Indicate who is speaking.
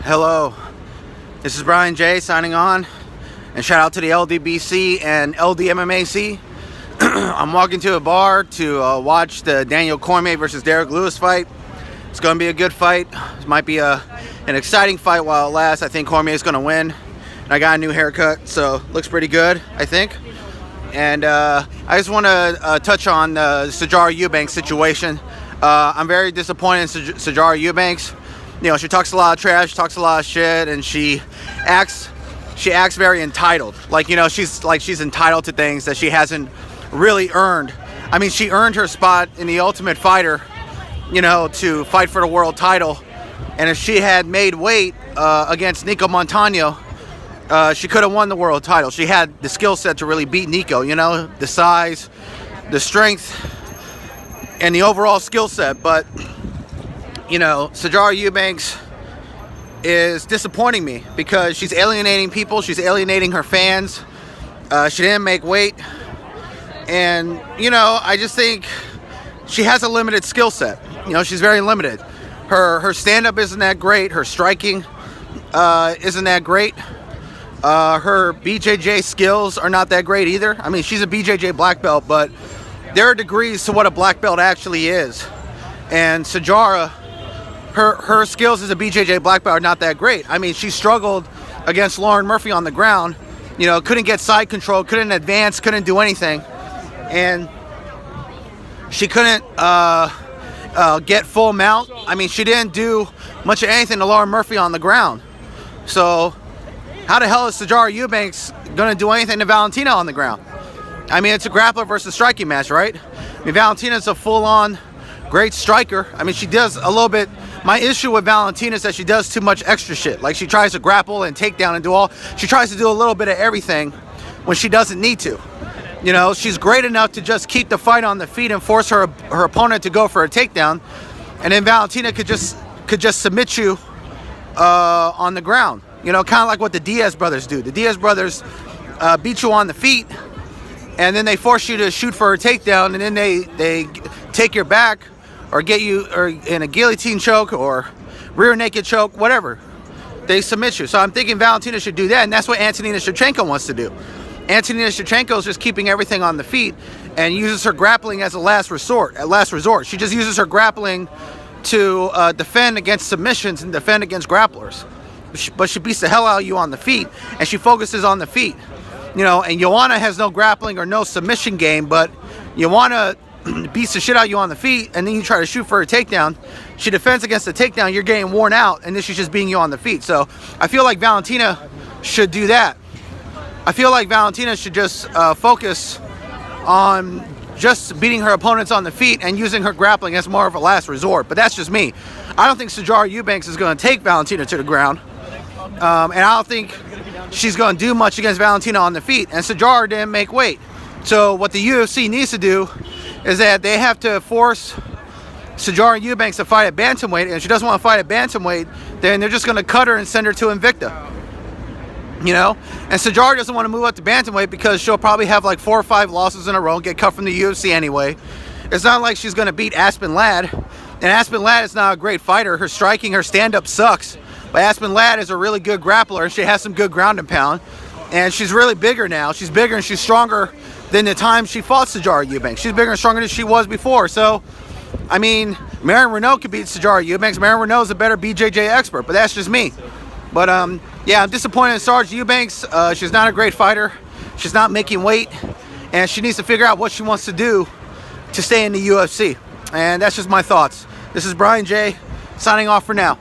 Speaker 1: Hello, this is Brian J signing on, and shout out to the LDBC and LDMMAC. I'm walking to a bar to watch the Daniel Cormier versus Derek Lewis fight. It's going to be a good fight. It might be an exciting fight while it lasts. I think Cormier is going to win. And I got a new haircut, so looks pretty good, I think. And I just want to touch on the Sijara Eubanks situation. I'm very disappointed in Sijara Eubanks. You know, she talks a lot of trash, talks a lot of shit, and she acts very entitled. Like, you know, she's entitled to things that she hasn't really earned. I mean, she earned her spot in the Ultimate Fighter, you know, to fight for the world title. And if she had made weight against Nico Montano, she could have won the world title. She had the skill set to really beat Nico, you know, the size, the strength, and the overall skill set. But you know, Sijara Eubanks is disappointing me because she's alienating people. She's alienating her fans. She didn't make weight. And, you know, I just think she has a limited skill set. You know, she's very limited. Her stand-up isn't that great. Her striking isn't that great. Her BJJ skills are not that great either. I mean, she's a BJJ black belt, but there are degrees to what a black belt actually is. And Sijara, her skills as a BJJ black belt are not that great. I mean, she struggled against Lauren Murphy on the ground. You know, couldn't get side control, couldn't advance, couldn't do anything. And she couldn't get full mount. I mean, she didn't do much of anything to Lauren Murphy on the ground. So how the hell is Sijara Eubanks going to do anything to Valentina on the ground? I mean, it's a grappler versus striking match, right? I mean, Valentina's a full-on great striker. I mean, she does a little bit. My issue with Valentina is that she does too much extra shit. Like, she tries to grapple and take down and do all. She tries to do a little bit of everything when she doesn't need to. You know, she's great enough to just keep the fight on the feet and force her opponent to go for a takedown, and then Valentina could just submit you on the ground. You know, kind of like what the Diaz brothers do. The Diaz brothers beat you on the feet, and then they force you to shoot for a takedown, and then they take your back or get you or in a guillotine choke or rear naked choke, whatever. They submit you. So I'm thinking Valentina should do that, and that's what Antonina Shevchenko wants to do. Antonina Shevchenko is just keeping everything on the feet and uses her grappling as a last resort. She just uses her grappling to defend against submissions and defend against grapplers. But she beats the hell out of you on the feet, and she focuses on the feet. You know, and Joanna has no grappling or no submission game, but Joanna beats the shit out of you on the feet, and then you try to shoot for a takedown. She defends against the takedown, you're getting worn out, and then she's just beating you on the feet. So I feel like Valentina should do that. I feel like Valentina should just focus on just beating her opponents on the feet and using her grappling as more of a last resort. But that's just me. I don't think Sijara Eubanks is going to take Valentina to the ground. And I don't think she's going to do much against Valentina on the feet. And Sijara didn't make weight. So what the UFC needs to do is that they have to force Sijara Eubanks to fight at bantamweight. And if she doesn't want to fight at bantamweight, then they're just going to cut her and send her to Invicta. You know? And Sijara doesn't want to move up to bantamweight because she'll probably have like 4 or 5 losses in a row and get cut from the UFC anyway. It's not like she's going to beat Aspen Ladd. And Aspen Ladd is not a great fighter. Her striking, her stand-up sucks. But Aspen Ladd is a really good grappler. She has some good ground and pound. And she's really bigger now. She's bigger and she's stronger than the time she fought Sijara Eubanks. She's bigger and stronger than she was before. So, I mean, Marion Renault could beat Sijara Eubanks. Marion Renault is a better BJJ expert, but that's just me. But, yeah, I'm disappointed in Sijara Eubanks. She's not a great fighter. She's not making weight. And she needs to figure out what she wants to do to stay in the UFC. And that's just my thoughts. This is Brian J. signing off for now.